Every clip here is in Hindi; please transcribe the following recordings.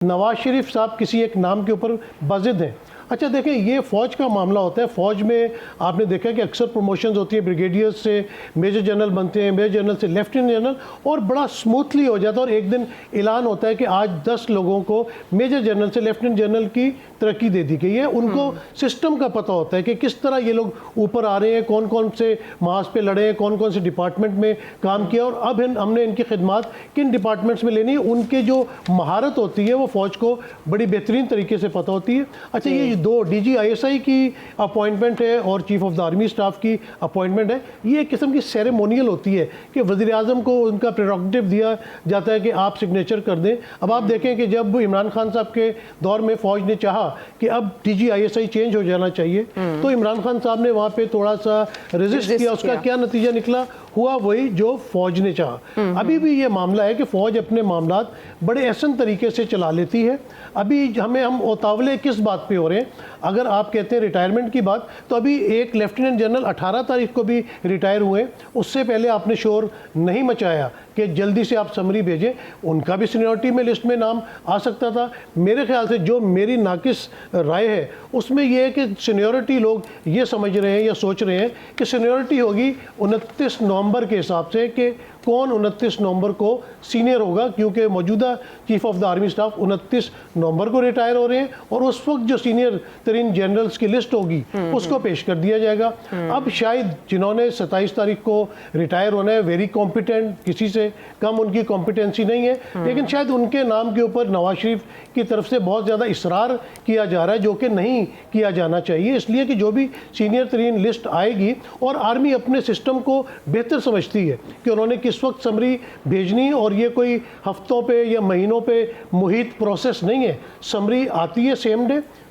नवाज शरीफ साहब किसी एक नाम के ऊपर बाजिद हैं। अच्छा देखें, ये फ़ौज का मामला होता है। फ़ौज में आपने देखा कि अक्सर प्रमोशंस होती है, ब्रिगेडियर से मेजर जनरल बनते हैं, मेजर जनरल से लेफ्टिनेंट जनरल, और बड़ा स्मूथली हो जाता है। और एक दिन ऐलान होता है कि आज 10 लोगों को मेजर जनरल से लेफ्टिनेंट जनरल की तरक्की दे दी गई है। उनको सिस्टम का पता होता है कि किस तरह ये लोग ऊपर आ रहे हैं, कौन कौन से मास पे लड़े हैं, कौन कौन से डिपार्टमेंट में काम किया, और अब हमने इनकी खिदमत किन डिपार्टमेंट्स में लेनी है। उनके जो महारत होती है वो फ़ौज को बड़ी बेहतरीन तरीके से पता होती है। अच्छा, ये दो DGISI की अपॉइंटमेंट है और chief of the army staff की अपॉइंटमेंट है। ये एक किस्म की सेरेमोनियल होती है कि वज़ीर आज़म को उनका प्रेरोगेटिव दिया जाता है कि आप सिग्नेचर कर दें। अब आप देखें कि जब इमरान खान साहब के दौर में फ़ौज ने चाहा कि अब DGISI चेंज हो जाना चाहिए, तो इमरान खान साहब ने वहाँ पे थोड़ा सा रेजिस्ट किया। उसका क्या नतीजा निकला? हुआ वही जो फ़ौज ने चाहा। अभी भी ये मामला है कि फ़ौज अपने मामलात बड़े एहसन तरीके से चला लेती है। अभी हम उतावले किस बात पे हो रहे हैं? अगर आप कहते हैं रिटायरमेंट की बात, तो अभी एक लेफ्टिनेंट जनरल 18 तारीख को भी रिटायर हुए। उससे पहले आपने शोर नहीं मचाया कि जल्दी से आप समरी भेजें। उनका भी सीनियरिटी में लिस्ट में नाम आ सकता था। मेरे ख्याल से जो मेरी नाकिस राय है उसमें यह है कि सीनियरिटी लोग ये समझ रहे हैं या सोच रहे हैं कि सीनियरिटी होगी 29 नवंबर के हिसाब से कि कौन 29 नवंबर को सीनियर होगा, क्योंकि मौजूदा chief of the army staff 29 नवंबर को रिटायर हो रहे हैं और उस वक्त जो सीनियर तरीन जनरल्स की लिस्ट होगी उसको पेश कर दिया जाएगा। अब शायद जिन्होंने 27 तारीख को रिटायर होना है, वेरी कॉम्पिटेंट, किसी से कम उनकी कॉम्पिटेंसी नहीं है, लेकिन शायद उनके नाम के ऊपर नवाज शरीफ की तरफ से बहुत ज़्यादा इसरार किया जा रहा है, जो कि नहीं किया जाना चाहिए। इसलिए कि जो भी सीनियर तरीन लिस्ट आएगी, और आर्मी अपने सिस्टम को बेहतर समझती है कि उन्होंने किस वक्त समरी भेजनी, और ये कोई हफ्तों पे या महीनों पे मुहित प्रोसेस नहीं है। समरी आती है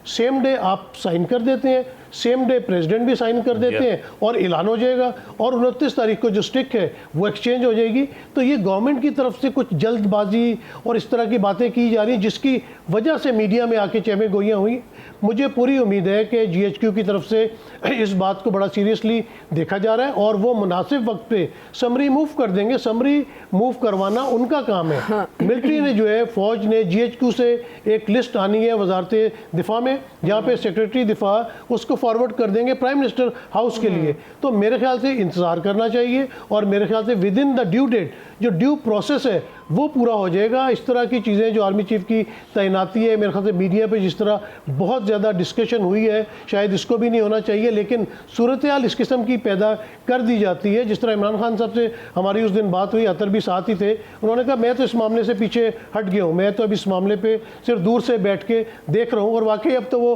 सेम डे आप साइन कर देते हैं, सेम डे प्रेसिडेंट भी साइन कर देते हैं और ऐलान हो जाएगा, और 29 तारीख को जो स्टिक है वो एक्सचेंज हो जाएगी। तो ये गवर्नमेंट की तरफ से कुछ जल्दबाजी और इस तरह की बातें की जा रही हैं, जिसकी वजह से मीडिया में आके चहमे गोइयाँ हुई। मुझे पूरी उम्मीद है कि GHQ की तरफ से इस बात को बड़ा सीरियसली देखा जा रहा है और वो मुनासिब वक्त पे समरी मूव कर देंगे। समरी मूव करवाना उनका काम है। मिलिट्री ने जो है, फ़ौज ने GHQ से एक लिस्ट आनी है वजारत दिफा में, जहाँ पे सेक्रेटरी दिफा उसको फॉरवर्ड कर देंगे प्राइम मिनिस्टर हाउस के लिए। तो मेरे ख्याल से इंतज़ार करना चाहिए, और मेरे ख्याल से within the due date जो ड्यू प्रोसेस है वो पूरा हो जाएगा। इस तरह की चीज़ें जो आर्मी चीफ की तैनाती है, मेरे ख्याल से मीडिया पे जिस तरह बहुत ज़्यादा डिस्कशन हुई है, शायद इसको भी नहीं होना चाहिए, लेकिन सूरत हाल इस किस्म की पैदा कर दी जाती है। जिस तरह इमरान खान साहब से हमारी उस दिन बात हुई, अतर भी साथ ही थे, उन्होंने कहा मैं तो इस मामले से पीछे हट गया हूँ, मैं तो अब इस मामले पर सिर्फ दूर से बैठ के देख रहा हूँ। और वाकई अब तो वो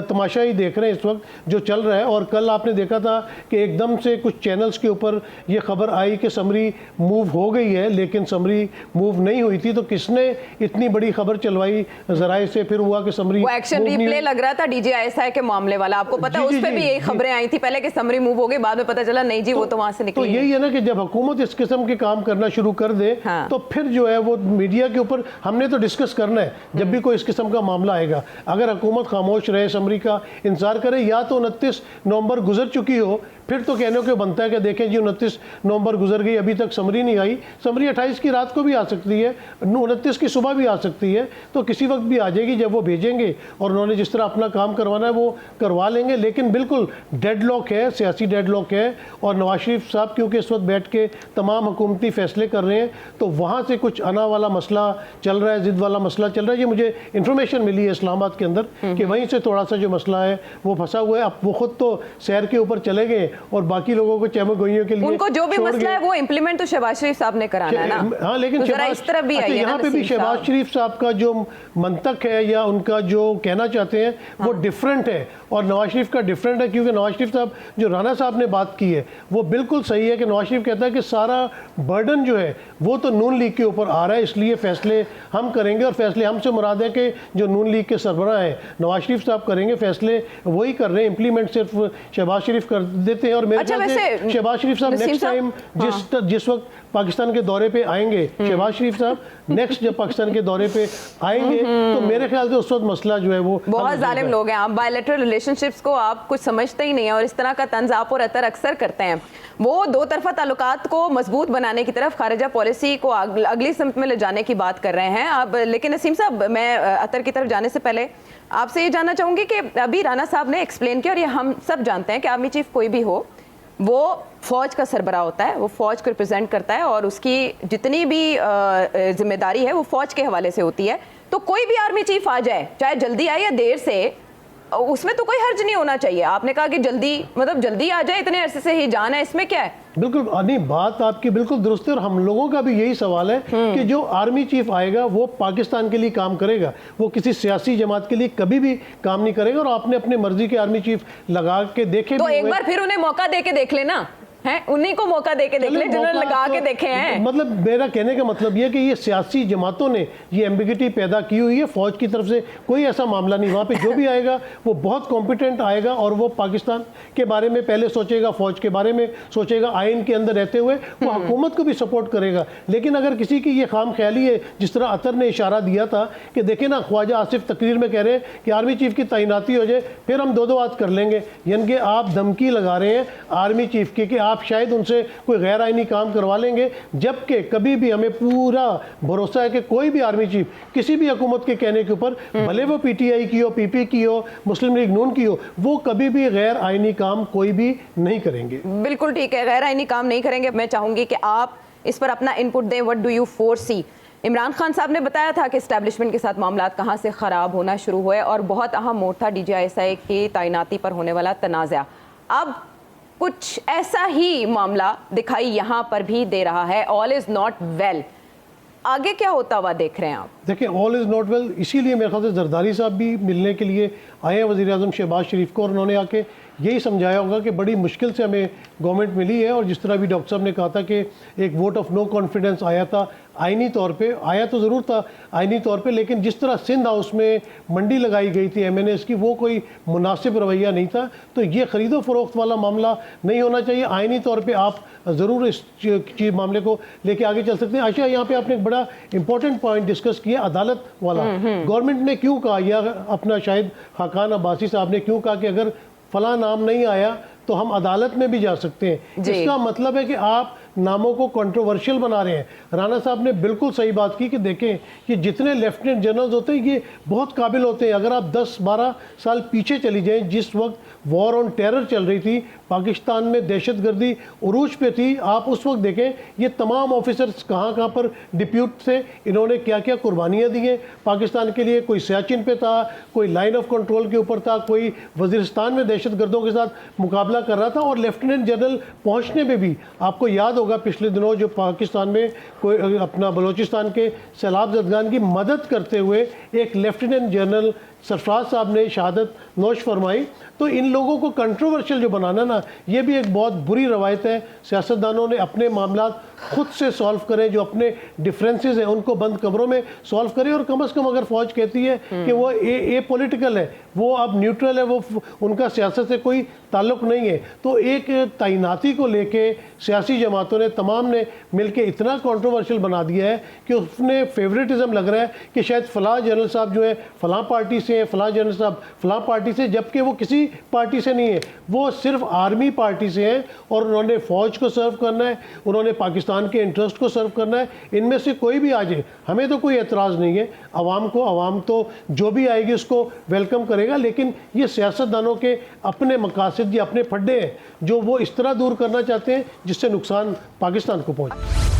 तमाशा ही देख रहे हैं इस वक्त जो चल रहा है। और कल आपने देखा था कि एकदम से कुछ चैनल्स के ऊपर ये खबर आई कि समरी मूव हो गई है, लेकिन समरी मूव नहीं हुई थी। तो किसने इतनी बड़ी खबर चलवाई जराए से? फिर हुआ कि समरी, वो एक्शन रिप्ले लग रहा था DGISI के मामले वाला, आपको पता है, उस पे भी यही खबरें आई थी पहले कि समरी मूव हो गई, बाद में पता चला नहीं जी वो तो वहां से निकली। तो यही है ना कि जब हुकूमत इस किस्म के काम करना शुरू कर दे, तो फिर जो है वो मीडिया के ऊपर हमने तो डिस्कस करना है जब भी कोई इस किस्म का मामला आएगा। अगर हुकूमत खामोश रहे, समरी का इंतजार करे, या तो 29 नवंबर गुजर चुकी हो, फिर तो कहने को बनता है कि देखें जी 29 नवंबर गुजर गई, अभी तक समरी नहीं आई। समरी 28 की रात को भी आ सकती है, 29 की सुबह भी आ सकती है, तो किसी वक्त भी आ जाएगी जब वो भेजेंगे। और उन्होंने जिस तरह अपना काम करवाना है वो करवा लेंगे। लेकिन बिल्कुल डेडलॉक है, सियासी डेडलॉक है, और नवाज शरीफ साहब क्योंकि इस वक्त बैठ के तमाम हुकूमती फैसले कर रहे हैं, तो वहाँ से कुछ अना वाला मसला चल रहा है, जिद वाला मसला चल रहा है। ये मुझे इन्फॉर्मेशन मिली है इस्लामाबाद के अंदर कि वहीं से थोड़ा सा जो मसला है वो फंसा हुआ है। अब वो खुद तो सैर के ऊपर चले गए और बाकी लोगों को चहमे गोइयों के लिए उनको जो भी मसला है वो इम्प्लीमेंट तो शहबाज शरीफ साहब ने कराना है ना। हाँ, लेकिन तो इस तरफ भी आइए यहाँ पे भी शहबाज शरीफ साहब का जो मंतक है या उनका जो कहना चाहते हैं वो डिफरेंट है, और नवाज शरीफ का डिफरेंट है। क्योंकि नवाज शरीफ साहब, जो राना साहब ने बात की है वो बिल्कुल सही है कि नवाज शरीफ कहता है कि सारा बर्डन जो है वो तो नून लीग के ऊपर आ रहा है, इसलिए फैसले हम करेंगे। और फैसले हमसे मुराद है कि जो नून लीग के सरबराह हैं नवाज शरीफ साहब करेंगे, फैसले वही कर रहे हैं, इंप्लीमेंट सिर्फ शहबाज शरीफ कर देते हैं। और मेरे ख्याल से शहबाज शरीफ साहब नेक्स्ट टाइम जिस वक्त पाकिस्तान के दौरे पे आएंगे, शहबाज शहबाज शरीफ साहब नेक्स्ट जब पाकिस्तान के दौरे पे आएंगे तो मेरे ख्याल से उस वक्त मसला जो है वो बहुत जालिम लोग हैं आप, बायलैटरल रिलेशनशिप्स को आप कुछ समझते ही नहीं है और इस तरह का तंज आप और अतर अक्सर करते हैं। वो दो तरफा ताल्लुकात को मजबूत बनाने की तरफ खारिजा पॉलिसी को अगली सिमत में ले जाने की बात कर रहे हैं अब। लेकिन नसीम साहब, मैं अतर की तरफ जाने से पहले आपसे ये जानना चाहूँगी कि अभी राना साहब ने एक्सप्लेन किया और ये हम सब जानते हैं कि आर्मी चीफ कोई भी हो वो फौज का सरबराह होता है, वो फौज को रिप्रेजेंट करता है और उसकी जितनी भी जिम्मेदारी है वो फौज के हवाले से होती है। तो कोई भी आर्मी चीफ आ जाए, चाहे जल्दी आए या देर से, उसमें तो कोई हर्ज नहीं होना चाहिए। आपने कहा कि जल्दी, मतलब जल्दी आ जाए, इतने अरसे से ही जाना है, इसमें क्या है? बिल्कुल नहीं, बात आपकी बिल्कुल दुरुस्त है और हम लोगों का भी यही सवाल है कि जो आर्मी चीफ आएगा वो पाकिस्तान के लिए काम करेगा, वो किसी सियासी जमात के लिए कभी भी काम नहीं करेगा। और आपने अपने मर्जी के आर्मी चीफ लगा के देखे तो एक बार फिर उन्हें मौका दे के देख लेना है, उन्हीं को मौका दे के देख ले जिन्होंने लगा के देखे हैं। मतलब मेरा कहने का मतलब ये है कि ये सियासी जमातों ने ये एम्बिगिटी पैदा की हुई है। फौज की तरफ से कोई ऐसा मामला नहीं, वहाँ पे जो भी आएगा वो बहुत कॉम्पिटेंट आएगा और वो पाकिस्तान के बारे में पहले सोचेगा, फौज के बारे में सोचेगा, आइन के अंदर रहते हुए वो हुकूमत को भी सपोर्ट करेगा। लेकिन अगर किसी की ये खाम ख्याली है, जिस तरह अतर ने इशारा दिया था कि देखे ना, ख्वाजा आसिफ तकरीर में कह रहे हैं कि आर्मी चीफ की तैनाती हो जाए फिर हम दो बात कर लेंगे, यानी कि आप धमकी लगा रहे हैं आर्मी चीफ की कि आप शायद उनसे कोई गैर आईनी काम करवा लेंगे। जबकि कभी भी हमें पूरा भरोसा है कि कोई भी आर्मी चीफ किसी भी हुकूमत के कहने के ऊपर, भले वो पीटीआई की हो, पीपी की हो, मुस्लिम लीग नून की हो, वो कभी भी गैर आईनी काम कोई भी नहीं करेंगे। बिल्कुल ठीक है, गैर आईनी काम नहीं करेंगे। मैं चाहूंगी कि आप इस पर अपना इनपुट दें। What do you foresee? Imran Khan साहब ने बताया था कि एस्टैब्लिशमेंट के साथ मामला कहाँ से ख़राब होना शुरू हुए और बहुत अहम मोड़ था DGISI की तैनाती पर होने वाला तनाज़ा। अब कुछ ऐसा ही मामला दिखाई यहाँ पर भी दे रहा है। ऑल इज़ नॉट वेल, आगे क्या होता हुआ देख रहे हैं आप? देखिए, ऑल इज़ नॉट वेल, इसीलिए मेरे ख्याल से जरदारी साहब भी मिलने के लिए आए हैं वज़ीर आज़म शहबाज शरीफ को और उन्होंने आके यही समझाया होगा कि बड़ी मुश्किल से हमें गवर्नमेंट मिली है। और जिस तरह भी डॉक्टर साहब ने कहा था कि एक वोट ऑफ नो कॉन्फिडेंस आया था, आइनी तौर पे आया तो ज़रूर था आइनी तौर पे, लेकिन जिस तरह सिंध हाउस में मंडी लगाई गई थी MNAs की, वो कोई मुनासिब रवैया नहीं था। तो ये ख़रीदो फरोख्त वाला मामला नहीं होना चाहिए। आइनी तौर पे आप ज़रूर इस चीज़ मामले को लेके आगे चल सकते हैं। अच्छा, यहाँ पे आपने एक बड़ा इंपॉर्टेंट पॉइंट डिस्कस किया, अदालत वाला। गवर्नमेंट ने क्यों कहा, या अपना शायद खाकान अब्बासी साहब ने क्यों कहा कि अगर फला नाम नहीं आया तो हम अदालत में भी जा सकते हैं। इसका मतलब है कि आप नामों को कंट्रोवर्शियल बना रहे हैं। राना साहब ने बिल्कुल सही बात की कि देखें कि जितने लेफ्टिनेंट जनरल्स होते हैं ये बहुत काबिल होते हैं। अगर आप 10-12 साल पीछे चली जाएं, जिस वक्त वॉर ऑन टेरर चल रही थी, पाकिस्तान में दहशतगर्दी उरूज पे थी, आप उस वक्त देखें ये तमाम ऑफिसर्स कहाँ पर डिप्यूट थे, इन्होंने क्या क्या कुर्बानियाँ दी हैं पाकिस्तान के लिए। कोई सियाचिन पे था, कोई लाइन ऑफ कंट्रोल के ऊपर था, कोई वजीरिस्तान में दहशतगर्दों के साथ मुकाबला कर रहा था। और लेफ्टिनेंट जनरल पहुँचने में भी आपको याद होगा पिछले दिनों जो पाकिस्तान में कोई अपना बलोचिस्तान के सैलाब ज़दगान की मदद करते हुए एक लेफ्टिनेंट जनरल सरफराज साहब ने शहादत नोश फरमाई। तो इन लोगों को कंट्रोवर्शियल जो बनाना ना, ये भी एक बहुत बुरी रवायत है। सियासतदानों ने अपने मामला खुद से सॉल्व करें, जो अपने डिफरेंसेस हैं उनको बंद कमरों में सॉल्व करें। और कम से कम अगर फौज कहती है कि वो ए पॉलिटिकल है, वो अब न्यूट्रल है, वो उनका सियासत से कोई ताल्लुक नहीं है, तो एक तैनाती को लेके सियासी जमातों ने तमाम ने मिलकर इतना कंट्रोवर्शियल बना दिया है कि उसने फेवरेटिज्म लग रहा है कि शायद फ़लाँ जनरल साहब जो है फ़लाँ पार्टी से हैं, फ़लाँ जनरल साहब फ़लाँ पार्टी से, जबकि वो किसी पार्टी से नहीं है, वो सिर्फ आर्मी पार्टी से हैं और उन्होंने फ़ौज को सर्व करना है, उन्होंने पाकिस्तान के इंटरेस्ट को सर्व करना है। इनमें से कोई भी आ जाए, हमें तो कोई एतराज़ नहीं है। आवाम तो जो भी आएगी उसको वेलकम करेगा। लेकिन ये सियासतदानों के अपने मकासद या अपने फड्डे हैं जो वो इस तरह दूर करना चाहते हैं जिससे नुकसान पाकिस्तान को पहुँचे।